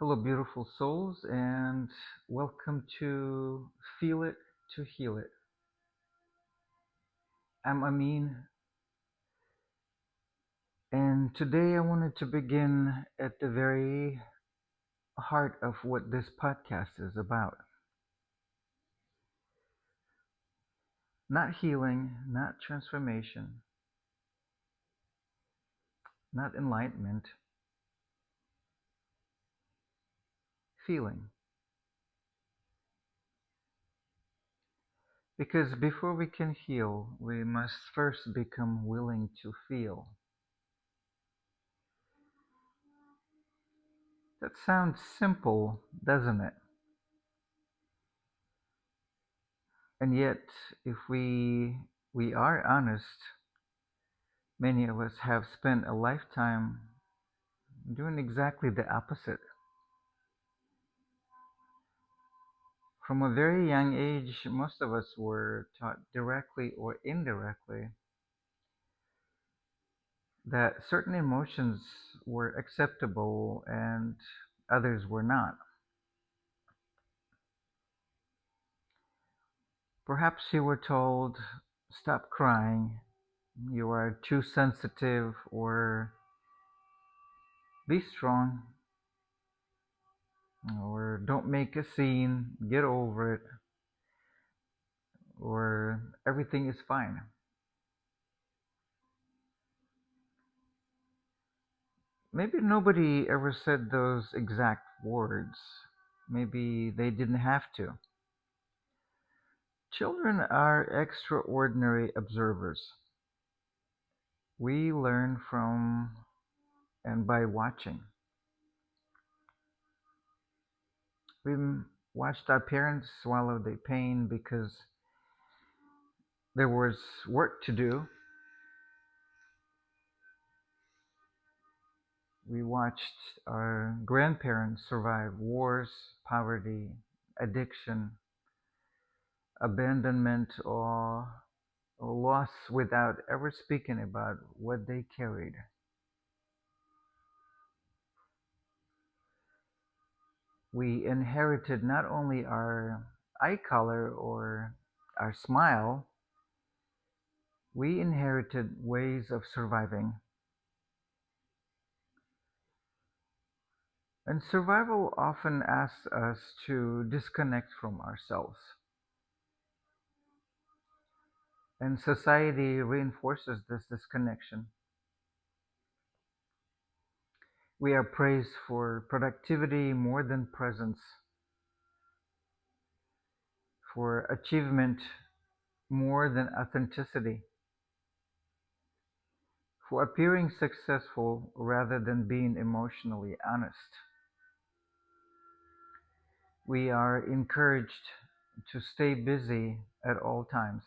Hello, beautiful souls, and welcome to Feel It to Heal It. I'm Amin, and today I wanted to begin at the very heart of what this podcast is about. Not healing, not transformation, not enlightenment, feeling. Because before we can heal, we must first become willing to feel. That sounds simple, doesn't it? And yet, if we are honest, many of us have spent a lifetime doing exactly the opposite. From a very young age, most of us were taught directly or indirectly that certain emotions were acceptable and others were not. Perhaps you were told, stop crying, you are too sensitive, or be strong, or don't make a scene, get over it, or everything is fine. Maybe nobody ever said those exact words. Maybe they didn't have to. Children are extraordinary observers. We learn from and by watching. We watched our parents swallow the pain because there was work to do. We watched our grandparents survive wars, poverty, addiction, abandonment, or loss without ever speaking about what they carried. We inherited not only our eye color or our smile, we inherited ways of surviving. And survival often asks us to disconnect from ourselves. And society reinforces this disconnection. We are praised for productivity more than presence, for achievement more than authenticity, for appearing successful rather than being emotionally honest. We are encouraged to stay busy at all times,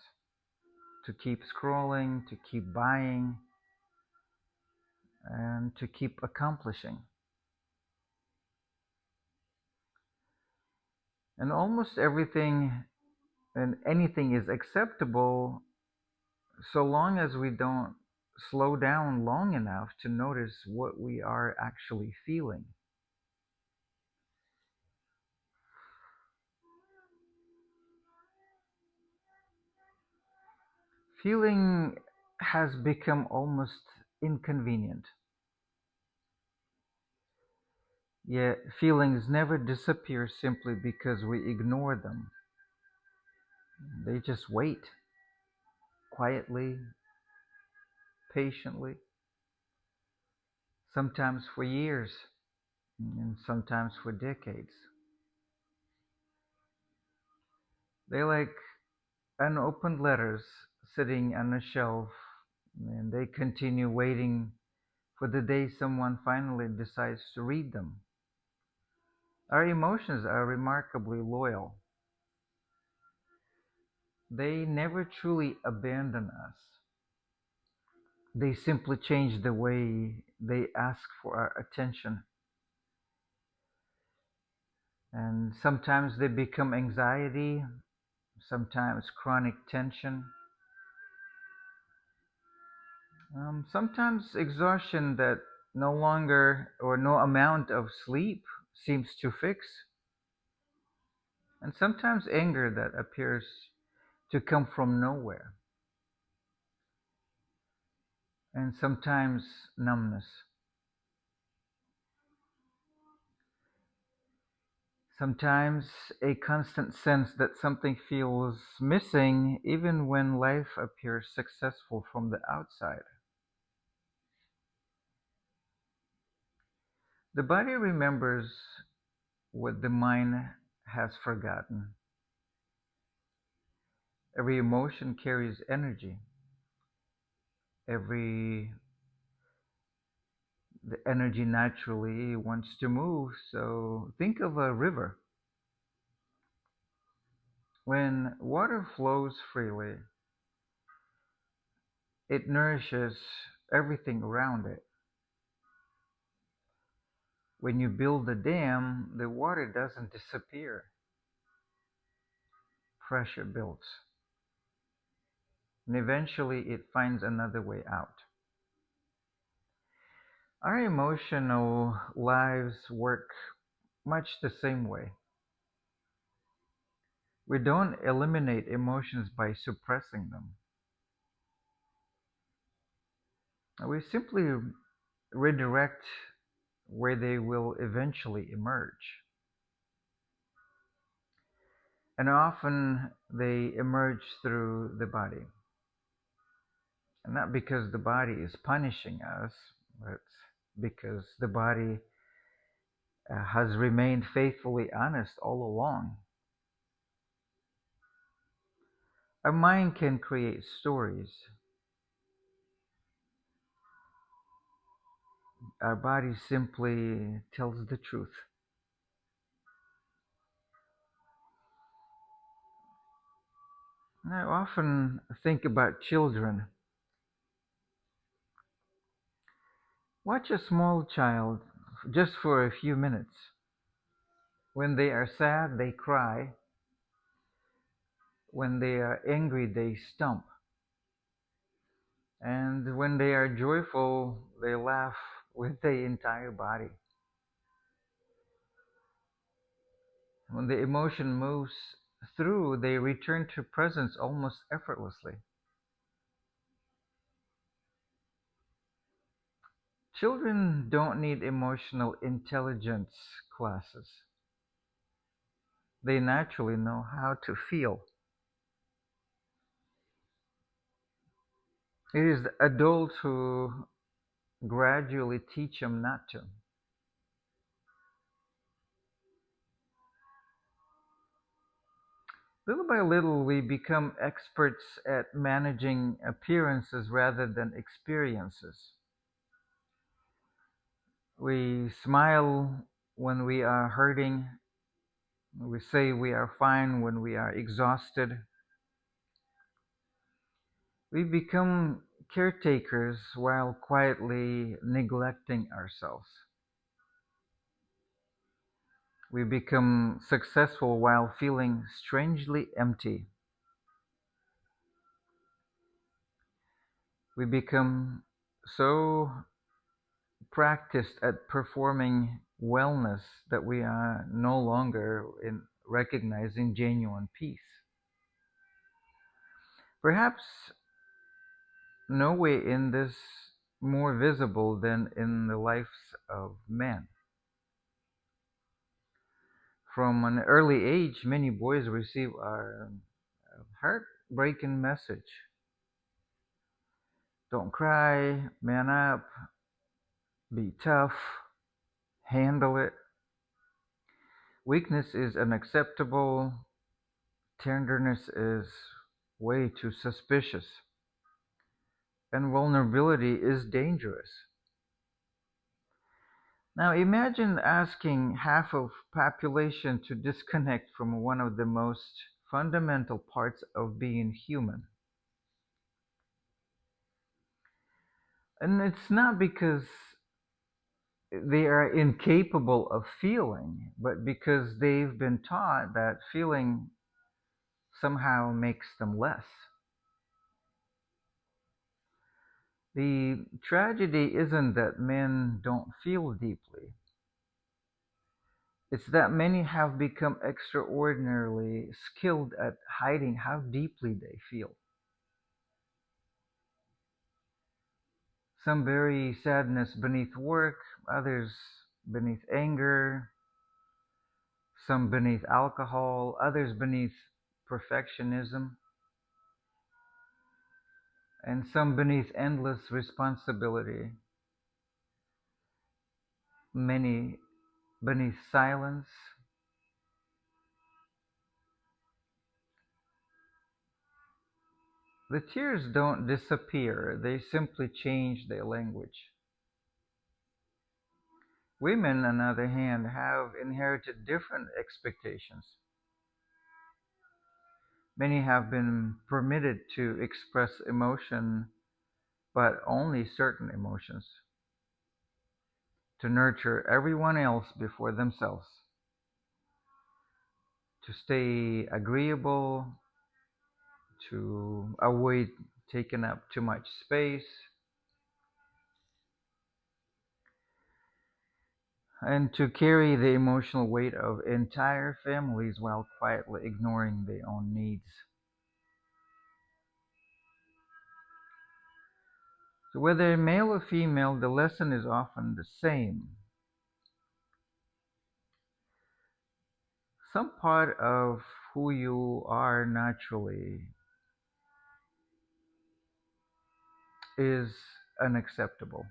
to keep scrolling, to keep buying, and to keep accomplishing. And almost everything and anything is acceptable so long as we don't slow down long enough to notice what we are actually feeling. Feeling has become almost inconvenient. Yet feelings never disappear simply because we ignore them. They just wait quietly, patiently, sometimes for years, and sometimes for decades. They like unopened letters sitting on a shelf, and they continue waiting for the day someone finally decides to read them. Our emotions are remarkably loyal. They never truly abandon us. They simply change the way they ask for our attention. And sometimes they become anxiety, sometimes chronic tension, sometimes exhaustion that no longer or no amount of sleep seems to fix, and sometimes anger that appears to come from nowhere, and sometimes numbness, sometimes a constant sense that something feels missing even when life appears successful from the outside. The body remembers what the mind has forgotten. Every emotion carries energy. Every the energy naturally wants to move. So think of a river. When water flows freely, it nourishes everything around it. When you build a dam, the water doesn't disappear. Pressure builds. And eventually it finds another way out. Our emotional lives work much the same way. We don't eliminate emotions by suppressing them. We simply redirect where they will eventually emerge. And often they emerge through the body. And not because the body is punishing us, but because the body has remained faithfully honest all along. Our mind can create stories. Our body simply tells the truth. And I often think about children. Watch a small child just for a few minutes. When they are sad, they cry. When they are angry, they stomp. And when they are joyful, they laugh with the entire body. When the emotion moves through, they return to presence almost effortlessly. Children don't need emotional intelligence classes. They naturally know how to feel. It is the adults who gradually teach them not to. Little by little, we become experts at managing appearances rather than experiences. We smile when we are hurting. We say we are fine when we are exhausted. We become caretakers while quietly neglecting ourselves. We become successful while feeling strangely empty. We become so practiced at performing wellness that we are no longer in recognizing genuine peace. Perhaps no way in this more visible than in the lives of men. From an early age, many boys receive a heartbreaking message. Don't cry, man up, be tough, handle it. Weakness is unacceptable, tenderness is way too suspicious, and vulnerability is dangerous. Now imagine asking half of population to disconnect from one of the most fundamental parts of being human. And it's not because they are incapable of feeling, but because they've been taught that feeling somehow makes them less. The tragedy isn't that men don't feel deeply, It's that many have become extraordinarily skilled at hiding how deeply they feel. Some bury sadness beneath work, others beneath anger, some beneath alcohol, others beneath perfectionism, and some beneath endless responsibility, many beneath silence. The tears don't disappear, they simply change their language. Women, on the other hand, have inherited different expectations. Many have been permitted to express emotion, but only certain emotions, to nurture everyone else before themselves, to stay agreeable, to avoid taking up too much space, and to carry the emotional weight of entire families while quietly ignoring their own needs. So, whether male or female, the lesson is often the same. Some part of who you are naturally is unacceptable.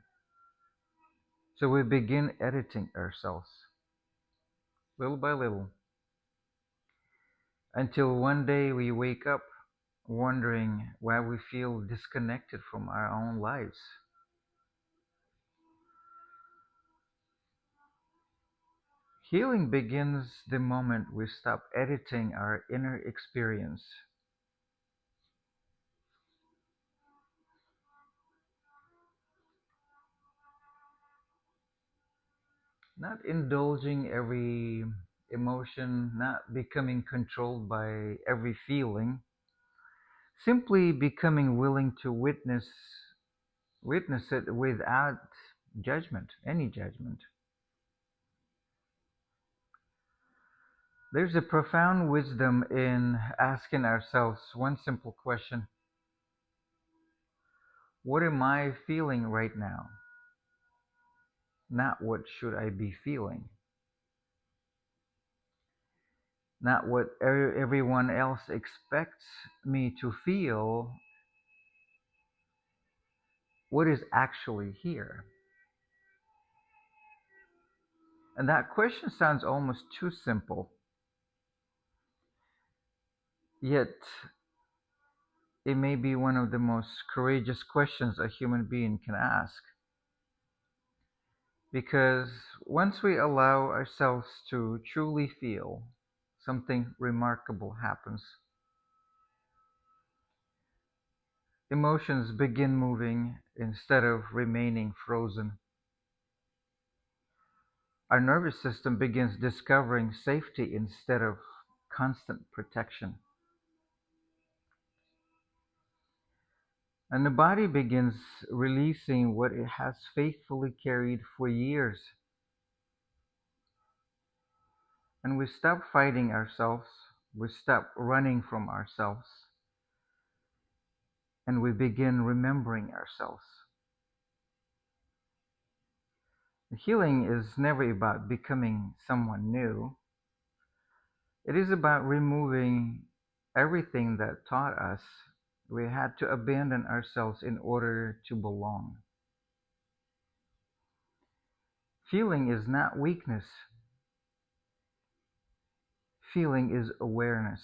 So we begin editing ourselves little by little until one day we wake up wondering why we feel disconnected from our own lives. Healing begins the moment we stop editing our inner experience, not indulging every emotion, not becoming controlled by every feeling, simply becoming willing to witness it without judgment, any judgment. There's a profound wisdom in asking ourselves one simple question: what am I feeling right now? Not what should I be feeling? Not what everyone else expects me to feel, what is actually here? And that question sounds almost too simple, yet it may be one of the most courageous questions a human being can ask. Because once we allow ourselves to truly feel, something remarkable happens. Emotions begin moving instead of remaining frozen. Our nervous system begins discovering safety instead of constant protection. And the body begins releasing what it has faithfully carried for years. And we stop fighting ourselves, we stop running from ourselves, and we begin remembering ourselves. Healing is never about becoming someone new. It is about removing everything that taught us we had to abandon ourselves in order to belong. Feeling is not weakness, feeling is awareness.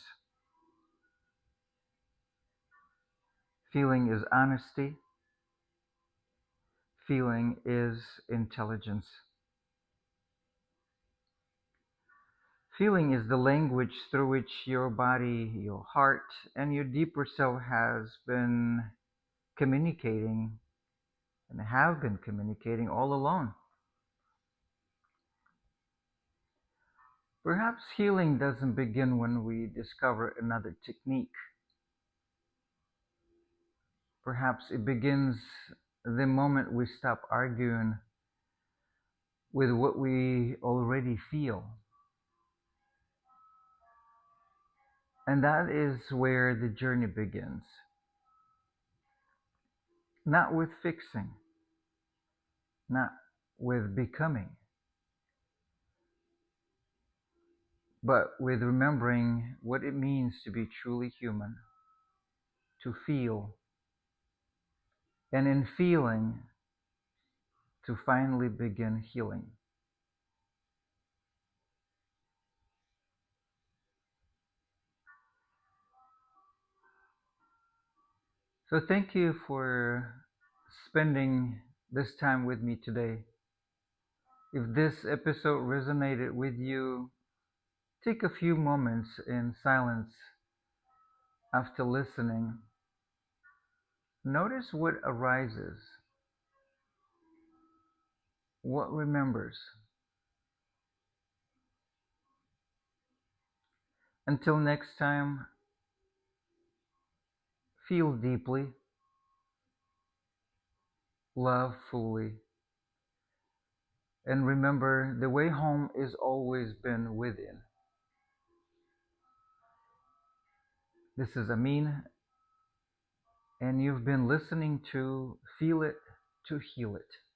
Feeling is honesty, feeling is intelligence. Feeling is the language through which your body, your heart, and your deeper self has been communicating and have been communicating all along. Perhaps healing doesn't begin when we discover another technique. Perhaps it begins the moment we stop arguing with what we already feel. And that is where the journey begins. Not with fixing, not with becoming, but with remembering what it means to be truly human, to feel, and in feeling, to finally begin healing. So, thank you for spending this time with me today. If this episode resonated with you, take a few moments in silence after listening. Notice what arises, what remembers. Until next time, feel deeply, love fully, and remember the way home is always been within. This is Amin, and you've been listening to Feel It to Heal It.